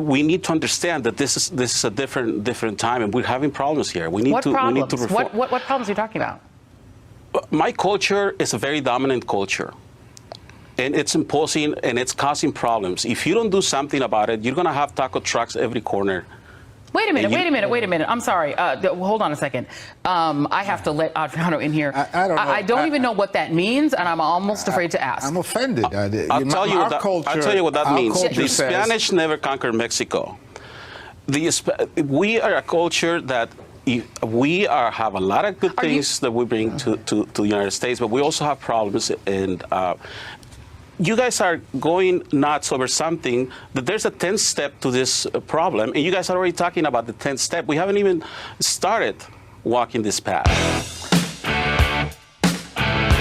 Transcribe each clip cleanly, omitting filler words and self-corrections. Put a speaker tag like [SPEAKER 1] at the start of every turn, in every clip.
[SPEAKER 1] we need to understand that this is a different time, and we're having problems here. We need to reform.
[SPEAKER 2] What problems are you talking about?
[SPEAKER 1] My culture is a very dominant culture, and it's imposing and it's causing problems. If you don't do something about it, you're going to have taco trucks every corner.
[SPEAKER 2] Wait a minute. I'm sorry. Hold on a second. I have to let Adriano in here.
[SPEAKER 3] I don't know.
[SPEAKER 2] I don't even know what that means, and I'm almost afraid to ask.
[SPEAKER 3] I'm offended.
[SPEAKER 1] I'll tell you what that means. The Spanish never conquered Mexico. We are a culture that have a lot of good things that we bring to the United States, but we also have problems. And you guys are going nuts over something that there's a 10th step to this problem, and you guys are already talking about the 10th step. We haven't even started walking this path.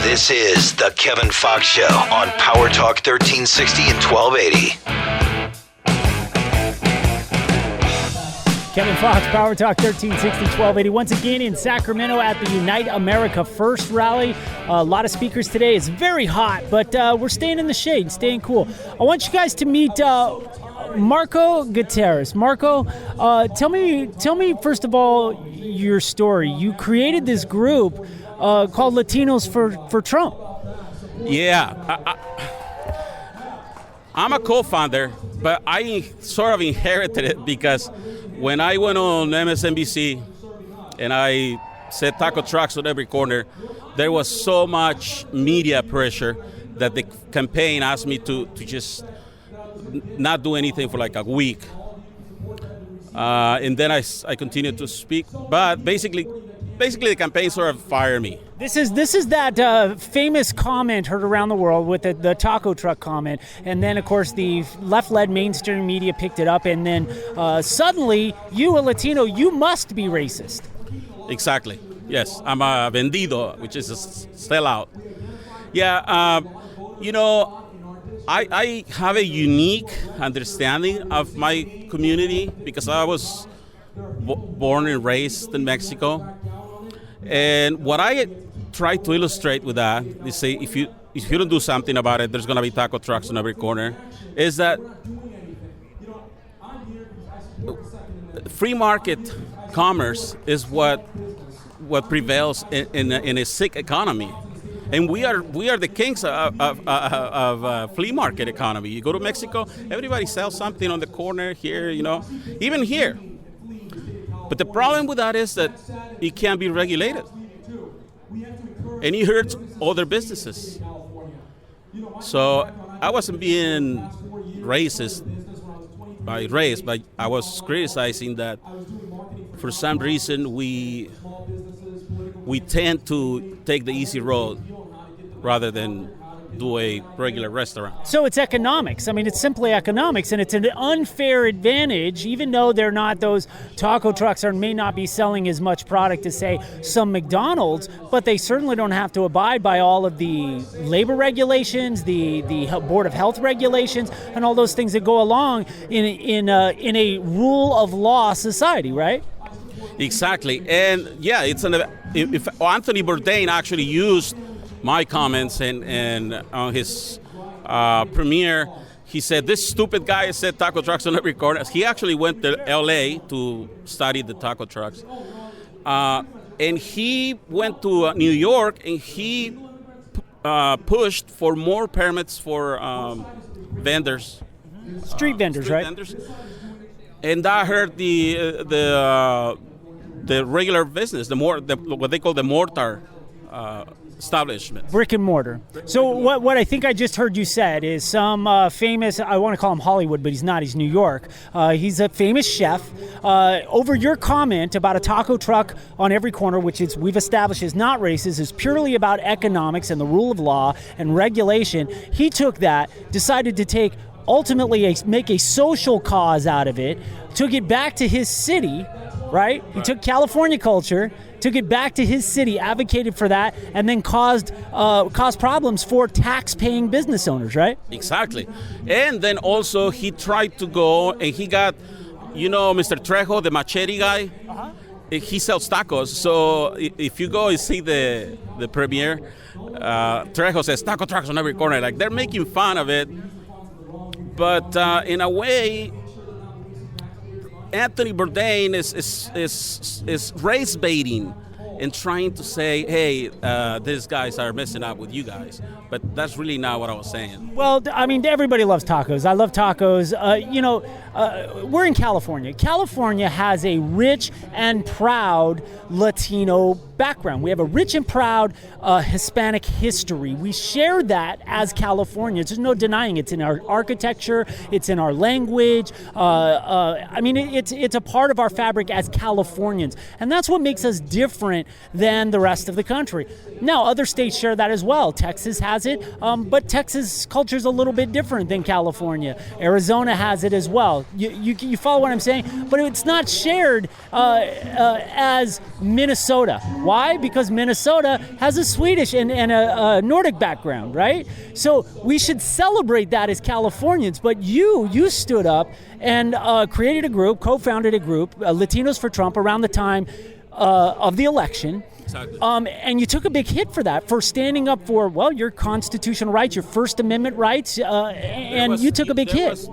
[SPEAKER 4] This is the Kevin Fox Show on Power Talk 1360 and 1280.
[SPEAKER 5] Kevin Fox, Power Talk 1360, 1280. Once again in Sacramento at the Unite America First rally. A lot of speakers today. It's very hot, but we're staying in the shade, staying cool. I want you guys to meet Marco Gutierrez. Marco, tell me first of all your story. You created this group called Latinos for Trump.
[SPEAKER 6] Yeah. I'm a co-founder, but I sort of inherited it because when I went on MSNBC and I said taco trucks on every corner, there was so much media pressure that the campaign asked me to just not do anything for like a week. And then I continued to speak, but basically the campaign sort of fired me.
[SPEAKER 5] This is that famous comment heard around the world with the taco truck comment, and then of course the left-led mainstream media picked it up, and then suddenly you, a Latino, you must be racist.
[SPEAKER 6] Exactly. Yes, I'm a vendido, which is a sellout. Yeah, I have a unique understanding of my community because I was born and raised in Mexico. And what I try to illustrate with that, they say if you don't do something about it, there's going to be taco trucks on every corner, is that free market commerce is what prevails in a sick economy. And we are the kings of flea market economy. You go to Mexico, everybody sells something on the corner here, even here. But the problem with that is that it can't be regulated. And it hurts other businesses. So I wasn't being racist by race, but I was criticizing that for some reason we tend to take the easy road rather than do a regular restaurant.
[SPEAKER 5] So it's economics. I mean, it's simply economics, and it's an unfair advantage, even though they're not, those taco trucks may not be selling as much product as, say, some McDonald's, but they certainly don't have to abide by all of the labor regulations, the Board of Health regulations, and all those things that go along in a rule of law society, right?
[SPEAKER 6] Exactly. And yeah, if Anthony Bourdain actually used my comments and on his premiere, he said, this stupid guy said taco trucks on every corner. He actually went to LA to study the taco trucks. And he went to New York and he pushed for more permits for vendors.
[SPEAKER 5] Street vendors, right?
[SPEAKER 6] Vendors. And that hurt the regular business, what they call the mortar establishment.
[SPEAKER 5] Brick and mortar. So what I think I just heard you said is some famous, I want to call him Hollywood, but he's not, he's New York. He's a famous chef. Over your comment about a taco truck on every corner, which we've established is not racist, is purely about economics and the rule of law and regulation. He took that, decided to ultimately make a social cause out of it, took it back to his city, right? He took California culture, took it back to his city, advocated for that, and then caused problems for tax-paying business owners, right?
[SPEAKER 6] Exactly. And then also he tried to go, and he got, Mr. Trejo, the machete guy, he sells tacos. So if you go and see the premiere, Trejo says, taco trucks on every corner. Like, they're making fun of it. But in a way, Anthony Bourdain is race baiting and trying to say, hey, these guys are messing up with you guys. But that's really not what I was saying.
[SPEAKER 5] Well, I mean, everybody loves tacos. I love tacos. We're in California. California has a rich and proud Latino background. We have a rich and proud Hispanic history. We share that as Californians. There's no denying it's in our architecture. It's in our language. It's a part of our fabric as Californians. And that's what makes us different than the rest of the country. Now, other states share that as well. Texas has it, but Texas culture is a little bit different than California. Arizona has it as well. You follow what I'm saying? But it's not shared as Minnesota. Why? Because Minnesota has a Swedish and a Nordic background, right? So we should celebrate that as Californians. But you stood up and created a group, co-founded a group, Latinos for Trump, around the time of the election.
[SPEAKER 6] Exactly.
[SPEAKER 5] And you took a big hit for that, for standing up for, well, your constitutional rights, your First Amendment rights, and you took a big hit.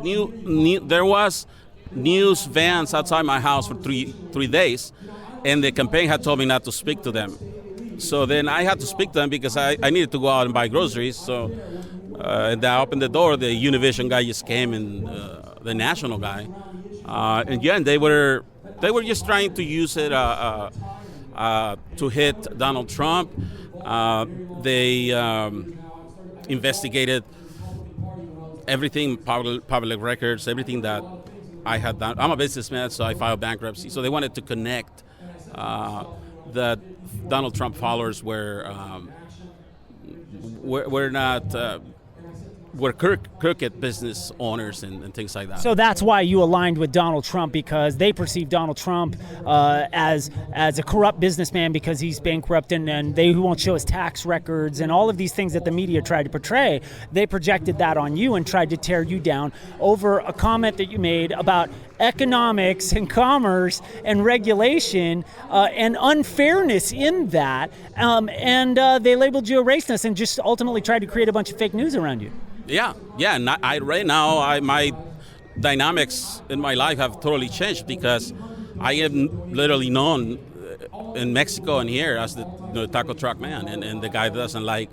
[SPEAKER 6] There was news vans outside my house for three days, and the campaign had told me not to speak to them. So then I had to speak to them because I needed to go out and buy groceries. So and I opened the door. The Univision guy just came, and the national guy, and they were just trying to use it to hit Donald Trump. They investigated everything, public records, everything that I had done. I'm a businessman, so I filed bankruptcy. So they wanted to connect that Donald Trump followers were not. We're crooked business owners and things like that.
[SPEAKER 5] So that's why you aligned with Donald Trump, because they perceive Donald Trump as a corrupt businessman because he's bankrupt, and they won't show his tax records and all of these things that the media tried to portray. They projected that on you and tried to tear you down over a comment that you made about economics and commerce and regulation and unfairness in that. And they labeled you a racist and just ultimately tried to create a bunch of fake news around you.
[SPEAKER 6] Yeah. And right now, my dynamics in my life have totally changed because I am literally known in Mexico and here as the taco truck man and the guy that doesn't like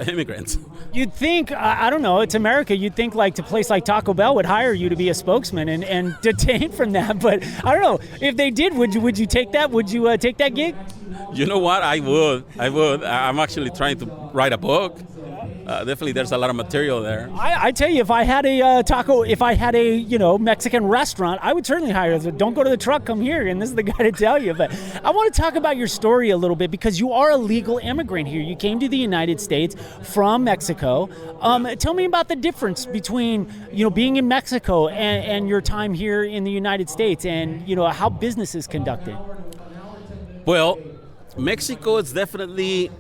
[SPEAKER 6] immigrants.
[SPEAKER 5] You'd think, I don't know, it's America. You'd think like a place like Taco Bell would hire you to be a spokesman and detain from that. But I don't know. If they did, would you take that? Would you take that gig?
[SPEAKER 6] You know what? I would. I'm actually trying to write a book. Definitely, there's a lot of material there.
[SPEAKER 5] I tell you, if I had a Mexican restaurant, I would certainly hire you. Don't go to the truck, come here, and this is the guy to tell you. But I want to talk about your story a little bit because you are a legal immigrant here. You came to the United States from Mexico. Tell me about the difference between being in Mexico and your time here in the United States, and how business is conducted.
[SPEAKER 6] Well, Mexico is definitely.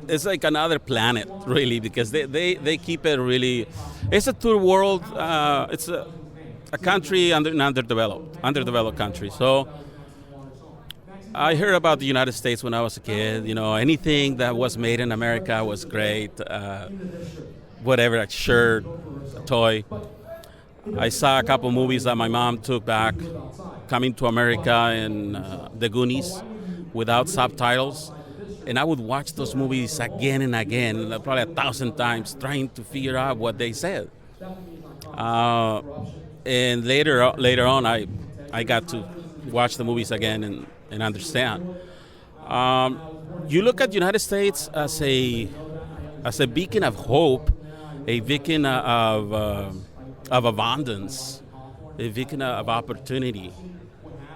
[SPEAKER 6] It's like another planet, really, because they keep it really. It's a third world. It's a country underdeveloped country. So I heard about the United States when I was a kid. Anything that was made in America was great. Whatever, a shirt, a toy. I saw a couple movies that my mom took back, coming to America and The Goonies, without subtitles. And I would watch those movies again and again, probably 1,000 times, trying to figure out what they said. And later on, I got to watch the movies again and understand. You look at the United States as a beacon of hope, a beacon of abundance, a beacon of opportunity.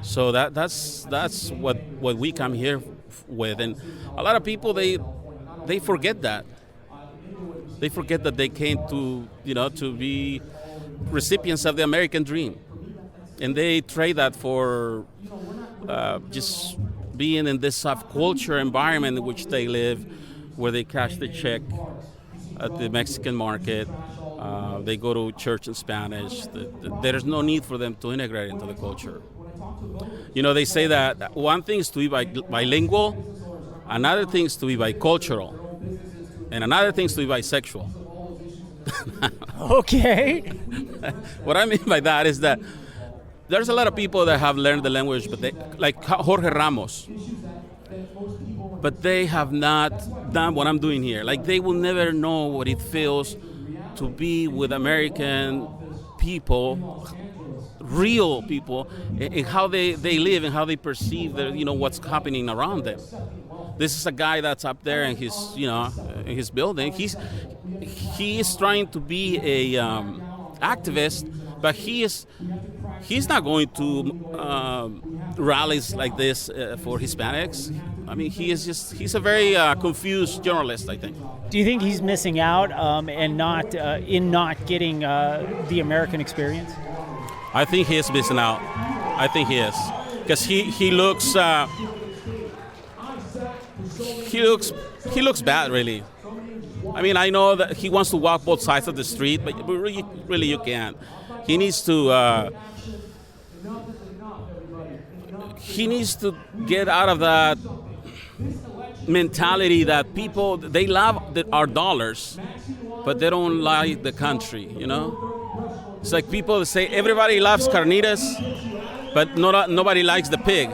[SPEAKER 6] So that's what we come here with, and a lot of people they forget that. They forget that they came to be recipients of the American dream, and they trade that for just being in this subculture environment in which they live, where they cash the check at the Mexican market. They go to church in Spanish. There's no need for them to integrate into the culture. They say that one thing is to be bilingual, another thing is to be bicultural, and another thing is to be bisexual.
[SPEAKER 5] Okay.
[SPEAKER 6] What I mean by that is that there's a lot of people that have learned the language, but they, like Jorge Ramos, but they have not done what I'm doing here. Like, they will never know what it feels to be with American people, real people, and how they live and how they perceive what's happening around them. This is a guy that's up there in his building. He is trying to be a activist, but he's not going to rallies like this for Hispanics. I mean, he's a very confused journalist, I think.
[SPEAKER 5] Do you think he's missing out and not getting the American experience?
[SPEAKER 6] I think he is missing out. I think he is, because he looks bad, really. I mean, I know that he wants to walk both sides of the street, but really you can't. He needs to get out of that mentality that people, they love our dollars, but they don't like the country, It's like people that say everybody loves carnitas, but nobody likes the pig.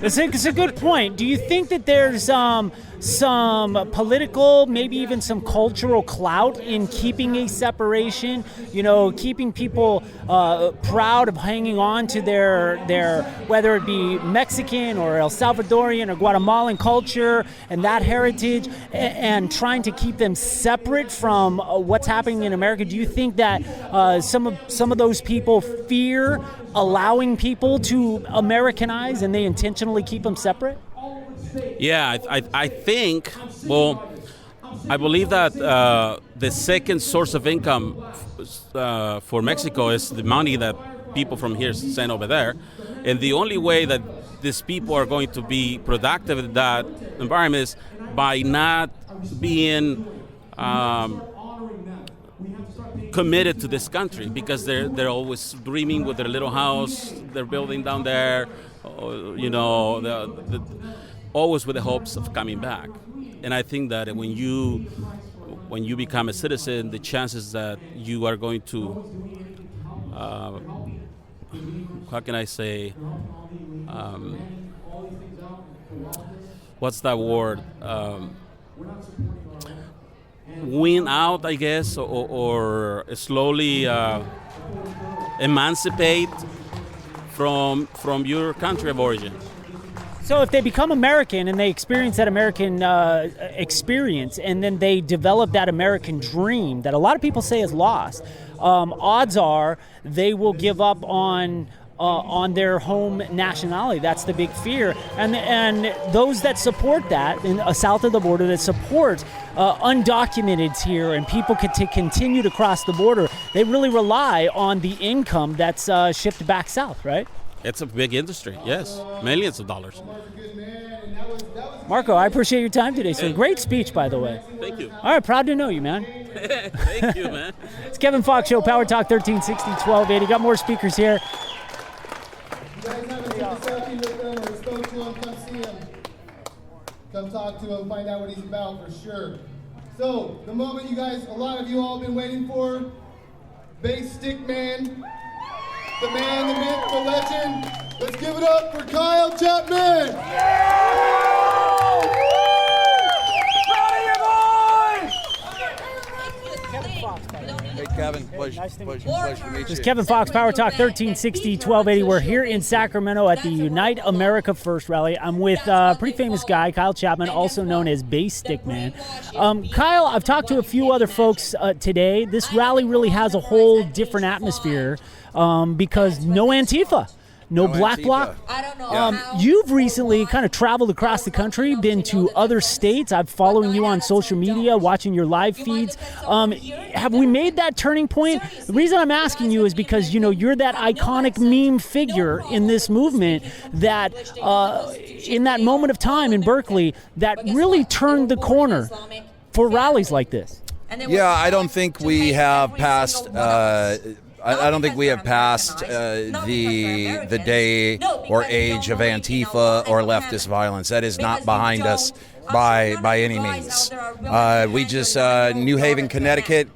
[SPEAKER 5] It's a good point. Do you think that there's some political, maybe even some cultural clout in keeping a separation? Keeping people proud of hanging on to their whether it be Mexican or El Salvadorian or Guatemalan culture and that heritage, and trying to keep them separate from what's happening in America. Do you think that some of those people fear allowing people to Americanize and they intentionally keep them separate?
[SPEAKER 6] Yeah, I think, I believe that the second source of income for Mexico is the money that people from here send over there. And the only way that these people are going to be productive in that environment is by not being committed to this country, because they're always dreaming with their little house they're building down there, always with the hopes of coming back. And I think that when you become a citizen, the chances that you are going to, how can I say, what's that word? Win out, I guess, or slowly emancipate from your country of origin.
[SPEAKER 5] So if they become American and they experience that American experience, and then they develop that American dream that a lot of people say is lost, odds are they will give up on their home nationality. That's the big fear. And those that support that, south of the border, that support undocumenteds here and people to continue to cross the border, they really rely on the income that's shipped back south, right?
[SPEAKER 6] It's a big industry, yes. Millions of dollars.
[SPEAKER 5] Marco, I appreciate your time today, sir. Great speech, by the way.
[SPEAKER 6] Thank you.
[SPEAKER 5] All right, proud to know you, man.
[SPEAKER 6] Thank you, man.
[SPEAKER 5] It's Kevin Fox Show, Power Talk 1360, 1280. Got more speakers here.
[SPEAKER 3] You guys haven't took a selfie with him or spoke to him, come see him. Come talk to him, find out what he's about for sure. So, the moment you guys, a lot of you all been waiting for, bass Stickman, the man, the myth, the legend. Let's give it up for Kyle Chapman!
[SPEAKER 7] Hey, Kevin, pleasure to meet you.
[SPEAKER 5] This is Kevin Fox, Power Talk 1360, 1280. We're here in Sacramento at the Unite America First rally. I'm with a pretty famous guy, Kyle Chapman, also known as Bass Stickman. Kyle, I've talked to a few other folks today. This rally really has a whole different atmosphere because no Antifa. No Black
[SPEAKER 7] Antifa.
[SPEAKER 5] Bloc.
[SPEAKER 8] I don't know.
[SPEAKER 5] You've recently kind of traveled across the country, been to other states. I'm following you on social media, watching your live feeds. Have we made that turning point? The reason I'm asking you is because, you're that iconic meme figure in this movement that in that moment of time in Berkeley that really turned the corner for rallies like this.
[SPEAKER 7] Yeah, I don't think we have passed. I don't think we have passed the day or age of Antifa or leftist violence. That is not behind us by any means. We just New Haven, Connecticut,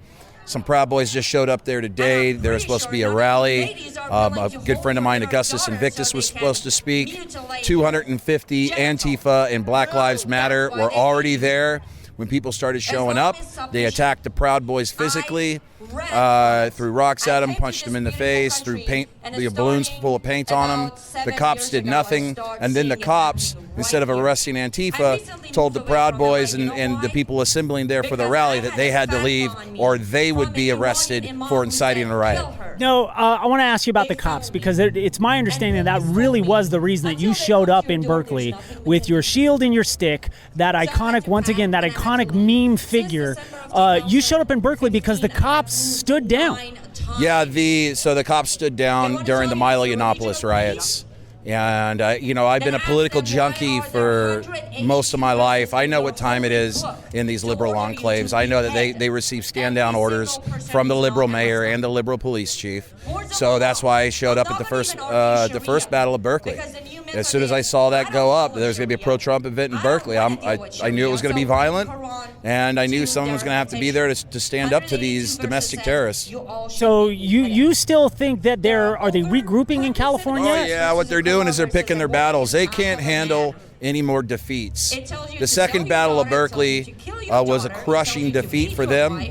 [SPEAKER 7] Some Proud Boys just showed up there today. There was supposed to be a rally. A good friend of mine, Augustus Invictus, was supposed to speak. 250 Antifa and Black Lives Matter were already there. When people started showing up, they attacked the Proud Boys physically, threw rocks at them, punched them in the face, threw paint, balloons full of paint on them. The cops did nothing, and then the cops, instead of arresting Antifa, told the Proud Boys and the people assembling there for the rally that they had to leave or they would be arrested for inciting a riot.
[SPEAKER 5] No, I want to ask you about the cops, because it's my understanding that really was the reason that you showed up in Berkeley with your shield and your stick, that iconic meme figure. You showed up in Berkeley because the cops stood down.
[SPEAKER 7] Yeah, so the cops stood down during the Milo Yiannopoulos riots. And, I've been a political junkie for most of my life. I know what time it is in these liberal enclaves. I know that they receive stand-down orders from the liberal mayor and the liberal police chief. So that's why I showed up at the first Battle of Berkeley. As soon as I saw that go up, there was going to be a pro-Trump event in Berkeley. I knew it was going to be violent, and I knew someone was going to have to be there to stand up to these domestic terrorists.
[SPEAKER 5] So you still think that are they regrouping in California?
[SPEAKER 7] Oh, yeah, what they're doing is they're picking their battles. They can't handle any more defeats. The second Battle of Berkeley was a crushing defeat for them,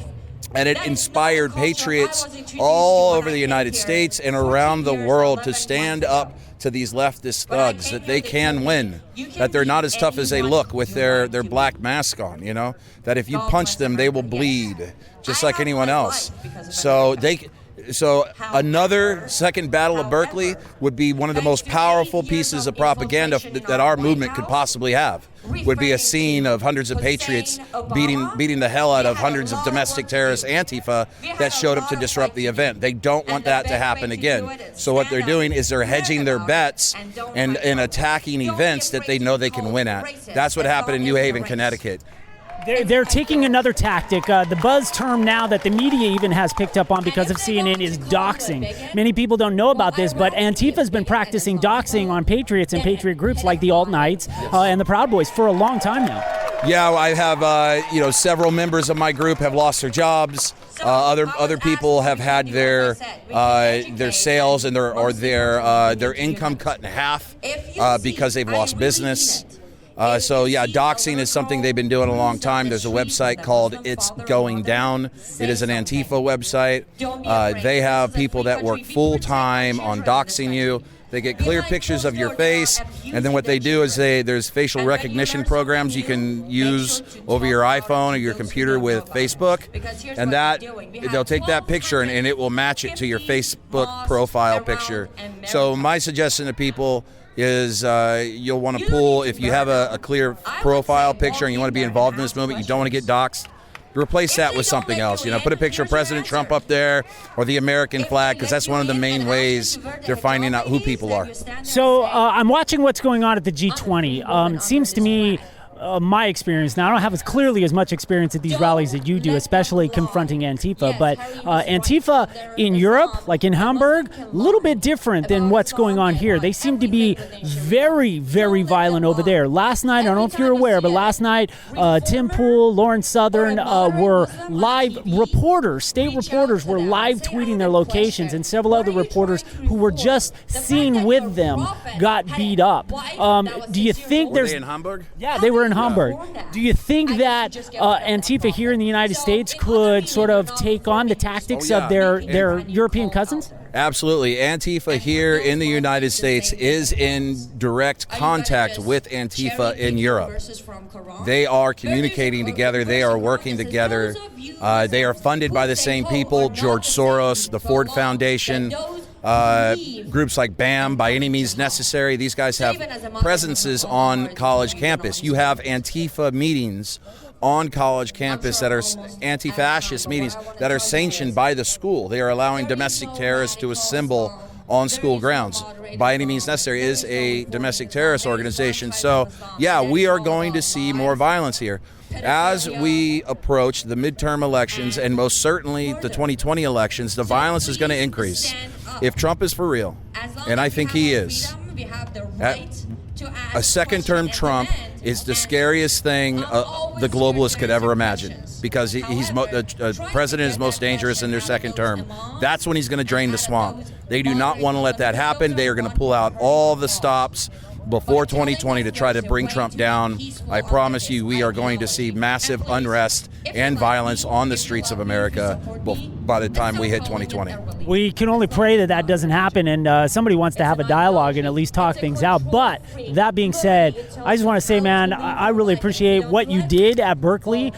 [SPEAKER 7] and it inspired patriots all over the United States and around the world to stand up to these leftist thugs, that they can win, that they're not as tough as they look with their black mask on, that if you punch them, they will bleed just like anyone else. So another second Battle of Berkeley would be one of the most powerful pieces of propaganda that our movement could possibly have. Would be a scene of hundreds of patriots beating the hell out of hundreds of domestic terrorist Antifa that showed up to disrupt the event. They don't want that to happen again. So what they're doing is they're hedging their bets and attacking events that they know they can win at. That's what happened in New Haven, Connecticut.
[SPEAKER 5] They're taking another tactic. The buzz term now that the media even has picked up on because of CNN is doxing. Many people don't know about this, but Antifa's been practicing doxing on patriots and patriot groups like the Alt-Knights and the Proud Boys for a long time now.
[SPEAKER 7] Yeah, I have, several members of my group have lost their jobs. Other people have had their sales and their income cut in half because they've lost business. Doxing is something they've been doing a long time. There's a website called It's Going Down. It is an Antifa website. They have people that work full-time on doxing you. They get clear pictures of your face, and then what they do is there's facial recognition programs you can use over your iPhone or your computer with Facebook, and they'll take that picture and it will match it to your Facebook profile picture. So my suggestion to people is you'll want to pull, if you have a clear profile picture and you want to be involved in this movement, you don't want to get doxxed, replace that with something else. Put a picture of President Trump up there or the American flag, because that's one of the main ways they're finding out who people are.
[SPEAKER 5] So I'm watching what's going on at the G20. It seems to me, my experience, now I don't have as clearly as much experience at these rallies that you do, especially confronting Antifa, but Antifa in Europe, like in Hamburg, a little bit different than what's going on here. They seem to be very, very violent over there. Last night, I don't know if you're aware, but last night, Tim Pool, Lauren Southern were live reporters, state reporters were live tweeting their locations, and several other reporters who were just seen with them got beat up. Do you think
[SPEAKER 7] Were they in Hamburg?
[SPEAKER 5] Yeah, they were in Hamburg. Do you think that Antifa here in the United States could sort of take on the tactics of their European cousins?
[SPEAKER 7] Absolutely. Antifa here in the United States is in direct contact with Antifa in Europe. They are communicating together. They are working together. They are funded by the same people, George Soros, the Ford Foundation, groups like BAM, By Any Means Necessary. These guys have presences on college campus. You have Antifa meetings on college campus that are anti-fascist meetings that are sanctioned by the school. They are allowing domestic terrorists to assemble on school grounds. By Any Means Necessary is a domestic terrorist organization. So, yeah, we are going to see more violence here. As we approach the midterm elections and most certainly the 2020 elections, the violence is going to increase. If Trump is for real, and I think he is, a second-term Trump is the scariest thing the globalists could ever imagine. because the president is most dangerous in their second term. That's when he's going to drain the swamp. They do not want to let that happen. They are going to pull out all the stops before 2020 to try to bring Trump down. I promise you, we are going to see massive unrest and violence on the streets of America by the time we hit 2020.
[SPEAKER 5] We can only pray that that doesn't happen, and somebody wants to have a dialogue and at least talk things out. But that being said, I just want to say, man, I really appreciate what you did at Berkeley,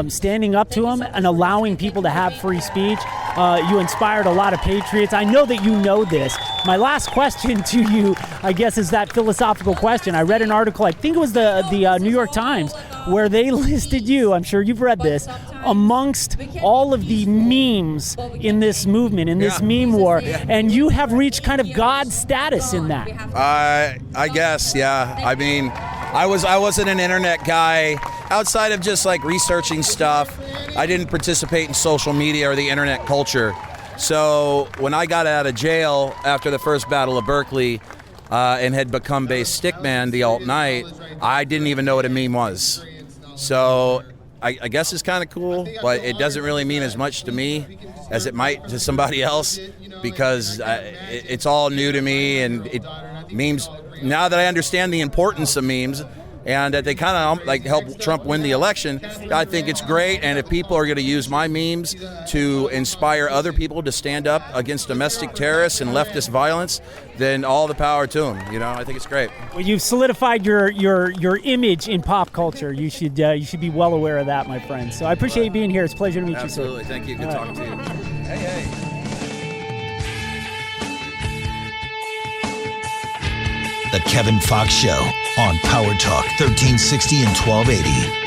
[SPEAKER 5] standing up to them and allowing people to have free speech. You inspired a lot of patriots. I know that you know this. My last question to you, I guess, is that philosophical question. I read an article, I think it was the New York Times, where they listed you, I'm sure you've read this, amongst all of the memes in this movement, in this meme war, and you have reached kind of God status in that.
[SPEAKER 7] I guess, yeah. I mean, I wasn't an internet guy. Outside of just like researching stuff, I didn't participate in social media or the internet culture. So when I got out of jail after the first Battle of Berkeley and had become base Stickman, the alt-night, I didn't even know what a meme was. So I guess it's kind of cool, but it doesn't really mean as much to me as it might to somebody else, because it's all new to me, and memes, now that I understand the importance of memes and that they kind of like help Trump win the election, I think it's great. And if people are going to use my memes to inspire other people to stand up against domestic terrorists and leftist violence, then all the power to them. You know, I think it's great.
[SPEAKER 5] Well, you've solidified your image in pop culture. You should be well aware of that, my friend. So I appreciate you being here. It's a pleasure to meet
[SPEAKER 7] Absolutely.
[SPEAKER 5] you, sir.
[SPEAKER 7] Thank you. Good talking to you. Hey.
[SPEAKER 4] The Kevin Fox Show on Power Talk 1360 and 1280.